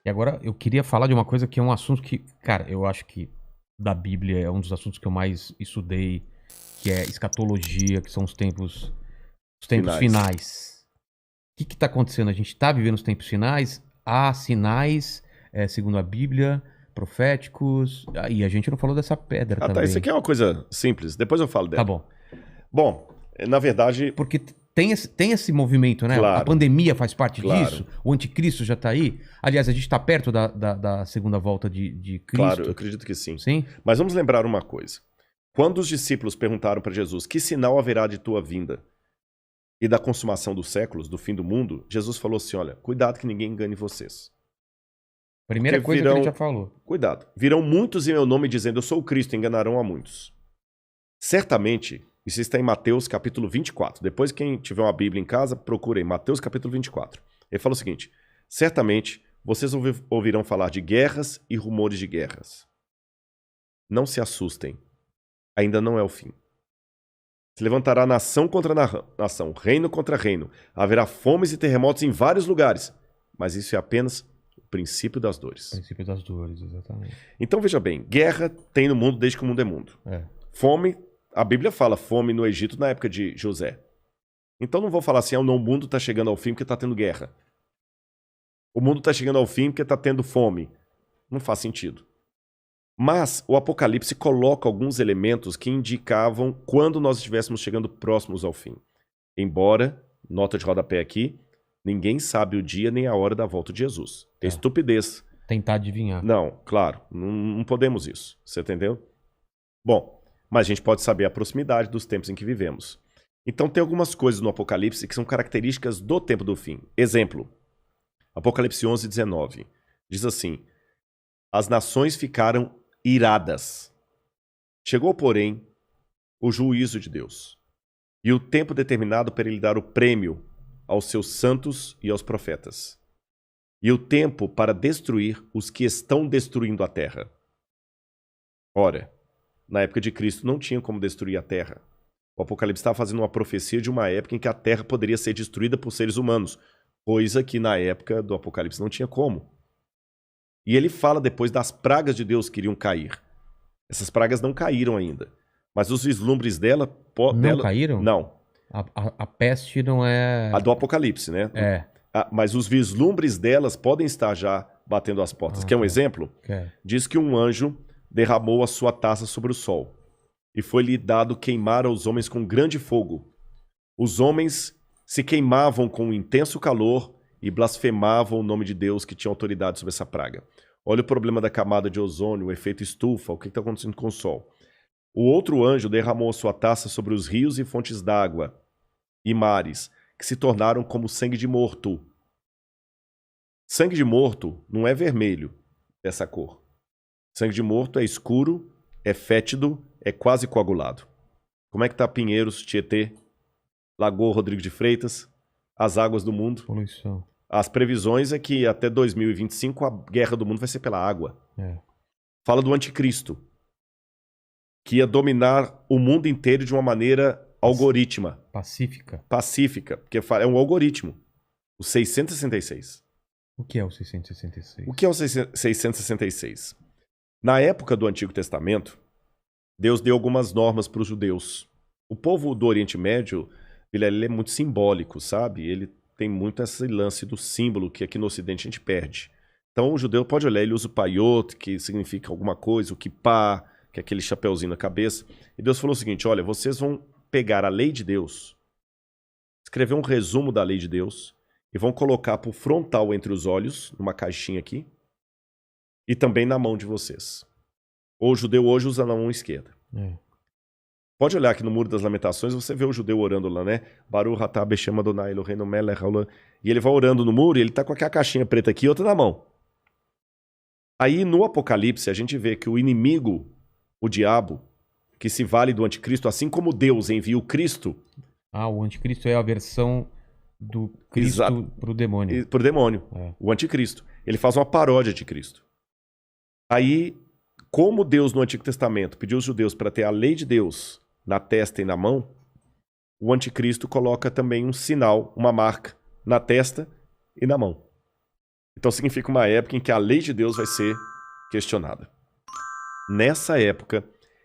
E agora eu queria falar de uma coisa que é um assunto que, cara, eu acho que da Bíblia é um dos assuntos que eu mais estudei, que é escatologia, que são os tempos Finais. finais. O que está acontecendo? A gente está vivendo os tempos finais, há sinais, segundo a Bíblia, proféticos, e a gente não falou dessa pedra Ah, tá. Isso também. aqui é uma coisa simples. Depois eu falo Tá dela. bom. Bom, na verdade, Porque tem esse movimento, né? A claro, pandemia faz parte claro, disso, o anticristo já está aí. Aliás, a gente está perto da segunda volta de claro, eu Cristo. acredito que sim. Sim? Mas vamos lembrar uma coisa. Quando os discípulos perguntaram para Jesus, que sinal haverá de tua vinda e da consumação dos séculos, do fim do mundo, Jesus falou assim, olha, cuidado que ninguém engane vocês. Primeira Porque coisa que ele já falou. cuidado, virão muitos em meu nome dizendo, eu sou o Cristo, enganarão a muitos. Certamente, isso está em Mateus capítulo 24. Depois, quem tiver uma Bíblia em casa, procure em Mateus capítulo 24. Ele fala o seguinte, certamente vocês ouvirão falar de guerras e rumores de guerras. Não se assustem, ainda não é o fim. Se levantará nação contra nação, reino contra reino. Haverá fomes e terremotos em vários lugares. Mas isso é apenas o princípio das dores. Princípio das dores, exatamente. Então veja bem, guerra tem no mundo desde que o mundo é mundo. Fome, a Bíblia fala fome no Egito na época de José. Então não vou falar assim, o mundo está chegando ao fim porque está tendo guerra. O mundo está chegando ao fim porque está tendo fome. Não faz sentido. Mas o Apocalipse coloca alguns elementos que indicavam quando nós estivéssemos chegando próximos ao fim. Embora, nota de rodapé aqui, ninguém sabe o dia nem a hora da volta de Jesus. É estupidez. Tentar adivinhar. Não, claro, não podemos isso. Você entendeu? Bom, mas a gente pode saber a proximidade dos tempos em que vivemos. Então tem algumas coisas no Apocalipse que são características do tempo do fim. Exemplo, Apocalipse 11, 19. Diz assim, as nações ficaram iradas. Chegou, porém, o juízo de Deus e o tempo determinado para ele dar o prêmio aos seus santos e aos profetas e o tempo para destruir os que estão destruindo a terra. Ora, na época de Cristo não tinha como destruir a terra. O Apocalipse estava fazendo uma profecia de uma época em que a terra poderia ser destruída por seres humanos, coisa que na época do Apocalipse não tinha como. E ele fala depois das pragas de Deus que iriam cair. Essas pragas não caíram ainda. Mas os vislumbres dela... Não caíram? Não. A peste não é... A do Apocalipse, né? Mas os vislumbres delas podem estar já batendo as portas. Quer um exemplo? Diz que um anjo derramou a sua taça sobre o sol. E foi-lhe dado queimar aos homens com grande fogo. Os homens se queimavam com um intenso calor e blasfemavam o nome de Deus que tinha autoridade sobre essa praga. Olha o problema da camada de ozônio, o efeito estufa, o que está acontecendo com o Sol. O outro anjo derramou a sua taça sobre os rios e fontes d'água e mares, que se tornaram como sangue de morto. Sangue de morto não é vermelho, dessa cor. Sangue de morto é escuro, é fétido, é quase coagulado. Como é que está Pinheiros, Tietê, Lagoa Rodrigo de Freitas, as águas do mundo? Poluição. As previsões é que até 2025 a guerra do mundo vai ser pela água. Fala do anticristo, que ia dominar o mundo inteiro de uma maneira algorítmica. Pacífica, porque é um algoritmo. O 666. O que é o 666? O que é o 666? Na época do Antigo Testamento, Deus deu algumas normas para os judeus. O povo do Oriente Médio, ele é muito simbólico, sabe? Ele tem muito esse lance do símbolo que aqui no Ocidente a gente perde. Então o judeu pode olhar, ele usa o paiot, que significa alguma coisa, o kippah, que é aquele chapeuzinho na cabeça. E Deus falou o seguinte, olha, vocês vão pegar a lei de Deus, escrever um resumo da lei de Deus e vão colocar por frontal entre os olhos, numa caixinha aqui, e também na mão de vocês. O judeu hoje usa na mão esquerda. Pode olhar aqui no Muro das Lamentações, você vê o judeu orando lá, né? Baruch atah b'shem Adonai Eloheinu melech haolam. E ele vai orando no muro e ele tá com aquela caixinha preta aqui e outra na mão. Aí no Apocalipse a gente vê que o inimigo, o diabo, que se vale do anticristo, assim como Deus envia o Cristo... o anticristo é a versão do Cristo pro demônio. Pro demônio, o anticristo. Ele faz uma paródia de Cristo. Aí, como Deus no Antigo Testamento pediu os judeus para ter a lei de Deus na testa e na mão, o anticristo coloca também um sinal, uma marca na testa e na mão. Então significa uma época em que a lei de Deus vai ser questionada. Nessa época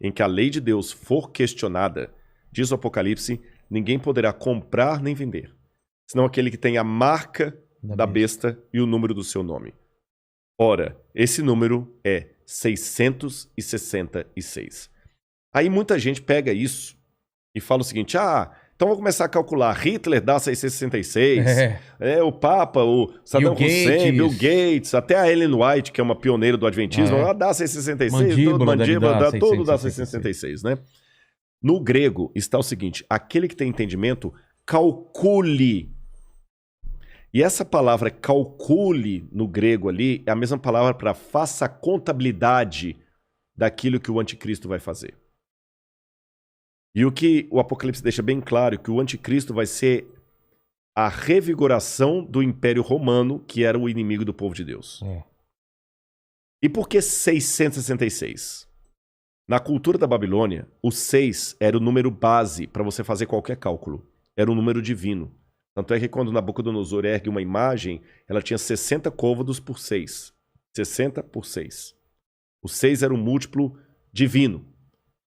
em que a lei de Deus for questionada, diz o Apocalipse, ninguém poderá comprar nem vender, senão aquele que tem a marca da besta e o número do seu nome. Ora, esse número é 666. Aí muita gente pega isso e fala o seguinte, então vou começar a calcular, Hitler dá 666, o Papa, o Saddam Hussein, Bill Gates, até a Ellen White, que é uma pioneira do Adventismo, ela dá 666, mandíbula, todo dá 666, né? No grego está o seguinte, aquele que tem entendimento, calcule. E essa palavra calcule no grego ali é a mesma palavra para faça a contabilidade daquilo que o anticristo vai fazer. E o que o Apocalipse deixa bem claro é que o anticristo vai ser a revigoração do Império Romano, que era o inimigo do povo de Deus. E por que 666? Na cultura da Babilônia, o 6 era o número base para você fazer qualquer cálculo. Era um número divino. Tanto é que quando Nabucodonosor ergue uma imagem, ela tinha 60 côvados por 6. 60 por 6. O 6 era um múltiplo divino.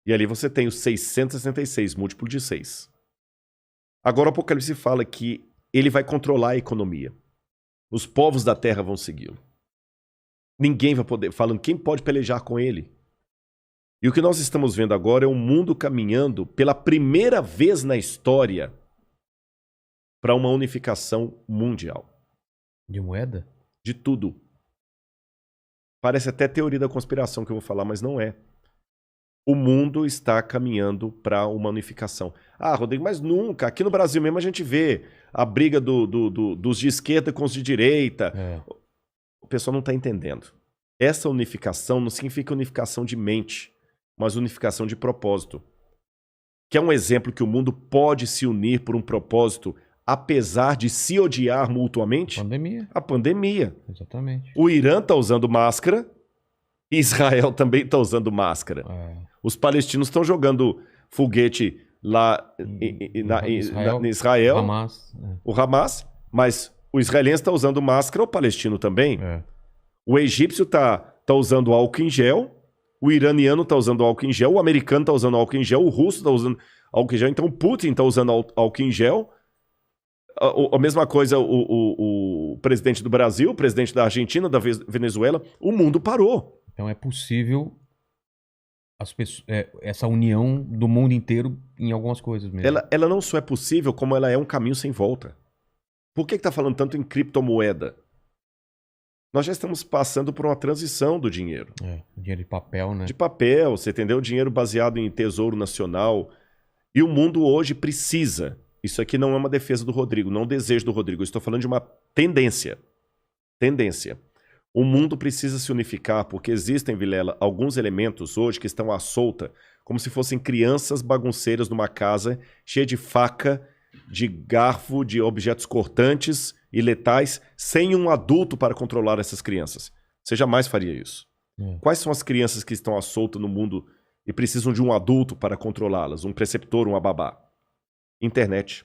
E ali você tem o 666, múltiplo de 6. Agora o Apocalipse fala que ele vai controlar a economia. Os povos da terra vão segui-lo. Ninguém vai poder, falando quem pode pelejar com ele. E o que nós estamos vendo agora é o mundo caminhando pela primeira vez na história para uma unificação mundial. De moeda? De tudo. Parece até teoria da conspiração que eu vou falar, mas não é. O mundo está caminhando para uma unificação. Rodrigo, mas nunca. Aqui no Brasil mesmo a gente vê a briga dos de esquerda com os de direita. O pessoal não está entendendo. Essa unificação não significa unificação de mente, mas unificação de propósito. Que é um exemplo que o mundo pode se unir por um propósito, apesar de se odiar mutuamente? Pandemia. A pandemia. Exatamente. O Irã está usando máscara, Israel também está usando máscara. Os palestinos estão jogando foguete lá em Israel, Hamas, o Hamas, mas o israelense está usando máscara, o palestino também. O egípcio está usando álcool em gel, o iraniano está usando álcool em gel, o americano está usando álcool em gel, o russo está usando álcool em gel, então o Putin está usando álcool em gel. A mesma coisa o presidente do Brasil, o presidente da Argentina, da Venezuela, o mundo parou. Então é possível essa união do mundo inteiro em algumas coisas mesmo. Ela não só é possível, como ela é um caminho sem volta. Por que está falando tanto em criptomoeda? Nós já estamos passando por uma transição do dinheiro. Dinheiro de papel, né? De papel, você entendeu? Dinheiro baseado em tesouro nacional. E o mundo hoje precisa. Isso aqui não é uma defesa do Rodrigo, não é um desejo do Rodrigo. Eu estou falando de uma tendência. Tendência. O mundo precisa se unificar porque existem, Vilela, alguns elementos hoje que estão à solta, como se fossem crianças bagunceiras numa casa cheia de faca, de garfo, de objetos cortantes e letais, sem um adulto para controlar essas crianças. Você jamais faria isso. Quais são as crianças que estão à solta no mundo e precisam de um adulto para controlá-las? Um preceptor, uma babá? Internet.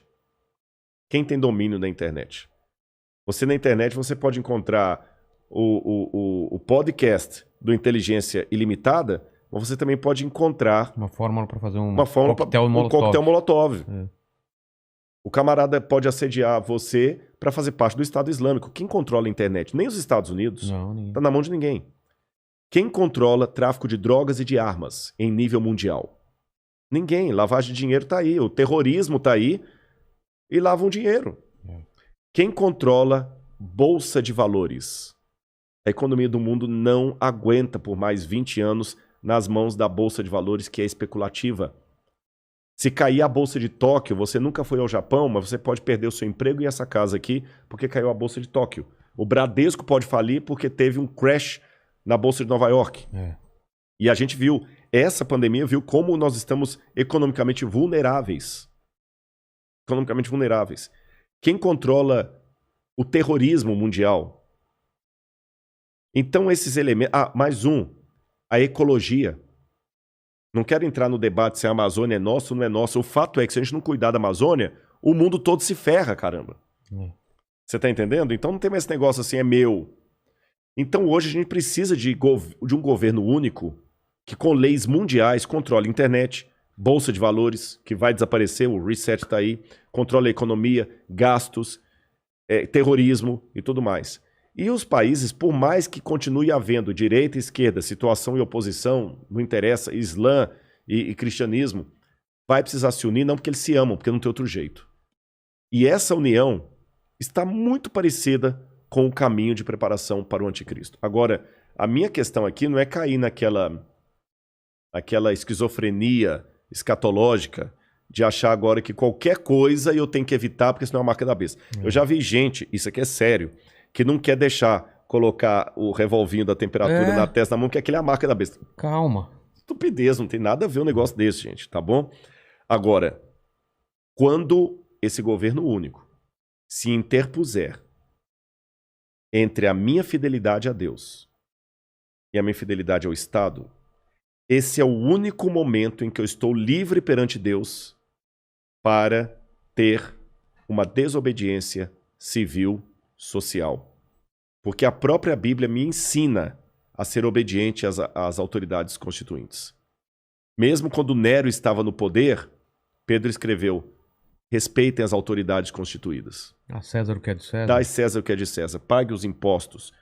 Quem tem domínio da internet? Você na internet você pode encontrar o podcast do Inteligência Ilimitada, mas você também pode encontrar uma fórmula para fazer um coquetel Molotov. O camarada pode assediar você para fazer parte do Estado Islâmico. Quem controla a internet? Nem os Estados Unidos. Não, está na mão de ninguém. Quem controla tráfico de drogas e de armas em nível mundial? Ninguém. Lavagem de dinheiro está aí. O terrorismo está aí e lavam dinheiro. Quem controla bolsa de valores? A economia do mundo não aguenta por mais 20 anos nas mãos da bolsa de valores que é especulativa. Se cair a bolsa de Tóquio, você nunca foi ao Japão, mas você pode perder o seu emprego e essa casa aqui porque caiu a bolsa de Tóquio. O Bradesco pode falir porque teve um crash na bolsa de Nova York. E a gente viu, essa pandemia viu como nós estamos economicamente vulneráveis. Economicamente vulneráveis. Quem controla o terrorismo mundial? Então esses elementos... mais um. A ecologia. Não quero entrar no debate se a Amazônia é nossa ou não é nossa. O fato é que se a gente não cuidar da Amazônia, o mundo todo se ferra, caramba. Você tá entendendo? Então não tem mais esse negócio assim, é meu. Então hoje a gente precisa de um governo único que com leis mundiais controle a internet, bolsa de valores, que vai desaparecer, o reset tá aí, controle a economia, gastos, terrorismo e tudo mais. E os países, por mais que continue havendo direita e esquerda, situação e oposição, não interessa, Islã e cristianismo, vai precisar se unir, não porque eles se amam, porque não tem outro jeito. E essa união está muito parecida com o caminho de preparação para o anticristo. Agora, a minha questão aqui não é cair naquela esquizofrenia escatológica de achar agora que qualquer coisa eu tenho que evitar porque senão é a marca da besta. Eu já vi gente, isso aqui é sério, que não quer deixar colocar o revolvinho da temperatura na testa da mão, porque aquele é a marca da besta. Calma. Estupidez, não tem nada a ver um negócio desse, gente, tá bom? Agora, quando esse governo único se interpuser entre a minha fidelidade a Deus e a minha fidelidade ao Estado, esse é o único momento em que eu estou livre perante Deus para ter uma desobediência civil social. Porque a própria Bíblia me ensina a ser obediente às autoridades constituintes. Mesmo quando Nero estava no poder, Pedro escreveu: respeitem as autoridades constituídas. A César o que é de César. Dai César o que é de César. Pague os impostos.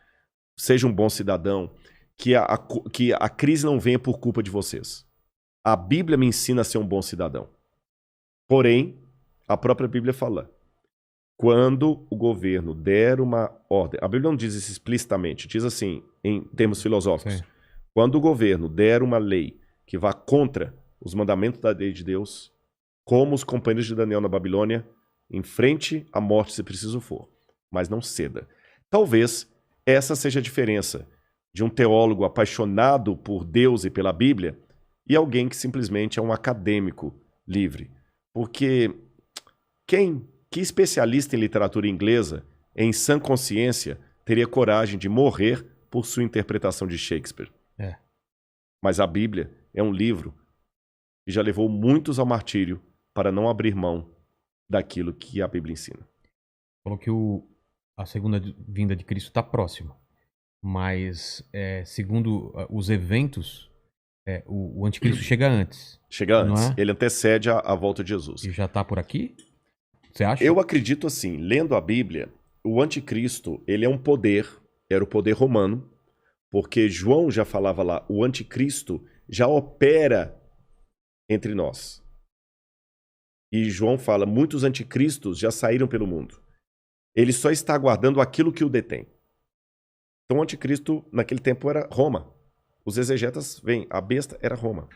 Seja um bom cidadão. Que a crise não venha por culpa de vocês. A Bíblia me ensina a ser um bom cidadão. Porém, a própria Bíblia fala: quando o governo der uma ordem... A Bíblia não diz isso explicitamente, diz assim, em termos filosóficos. Sim. Quando o governo der uma lei que vá contra os mandamentos da lei de Deus, como os companheiros de Daniel na Babilônia, enfrente a morte se preciso for, mas não ceda. Talvez essa seja a diferença de um teólogo apaixonado por Deus e pela Bíblia e alguém que simplesmente é um acadêmico livre. Porque que especialista em literatura inglesa, em sã consciência, teria coragem de morrer por sua interpretação de Shakespeare? Mas a Bíblia é um livro que já levou muitos ao martírio para não abrir mão daquilo que a Bíblia ensina. Falou que a segunda vinda de Cristo está próxima. Mas, segundo os eventos, o anticristo chega antes. Chega antes. Ele antecede a volta de Jesus. E já está por aqui? Você acha? Eu acredito assim, lendo a Bíblia, o anticristo, ele é um poder, era o poder romano, porque João já falava lá, o anticristo já opera entre nós. E João fala, muitos anticristos já saíram pelo mundo. Ele só está aguardando aquilo que o detém. Então o anticristo naquele tempo era Roma. Os exegetas veem, a besta era Roma.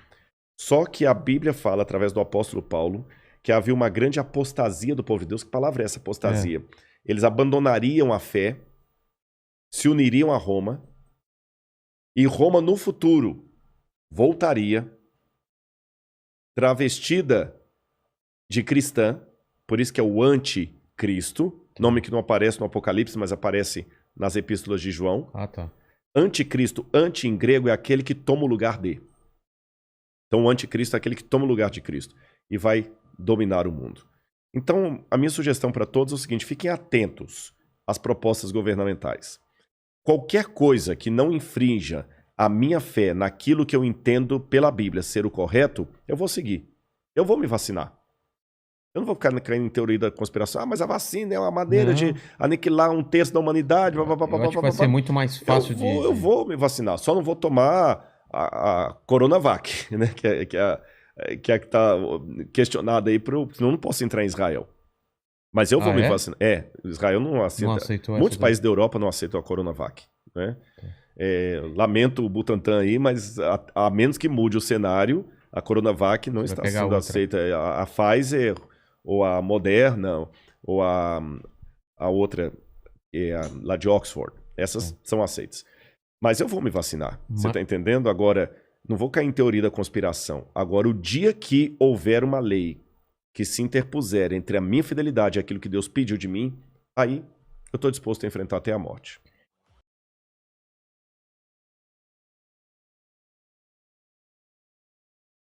Só que a Bíblia fala, através do apóstolo Paulo, que havia uma grande apostasia do povo de Deus. Que palavra é essa, apostasia? Eles abandonariam a fé, se uniriam a Roma, e Roma no futuro voltaria travestida de cristã, por isso que é o anticristo, nome que não aparece no Apocalipse, mas aparece nas epístolas de João. Tá. Anticristo, anti em grego, é aquele que toma o lugar de. Então o anticristo é aquele que toma o lugar de Cristo e vai dominar o mundo. Então a minha sugestão para todos é o seguinte, fiquem atentos às propostas governamentais. Qualquer coisa que não infrinja a minha fé naquilo que eu entendo pela Bíblia ser o correto, eu vou seguir. Eu vou me vacinar. Eu não vou ficar caindo em teoria da conspiração. Mas a vacina é uma maneira de aniquilar 1/3 da humanidade. Eu acho que vai ser muito mais fácil Eu vou me vacinar. Só não vou tomar a Coronavac, né? Que está questionada aí, senão eu não posso entrar em Israel. Mas eu vou me vacinar. Israel não aceita. Não aceitou muitos países da Europa não aceitam a Coronavac. Né? Lamento o Butantan aí, mas a menos que mude o cenário, a Coronavac não está sendo aceita. A Pfizer, ou a Moderna, ou a outra, lá de Oxford. Essas são aceitas. Mas eu vou me vacinar. Você está entendendo? Agora, não vou cair em teoria da conspiração. Agora, o dia que houver uma lei que se interpuser entre a minha fidelidade e aquilo que Deus pediu de mim, aí eu estou disposto a enfrentar até a morte.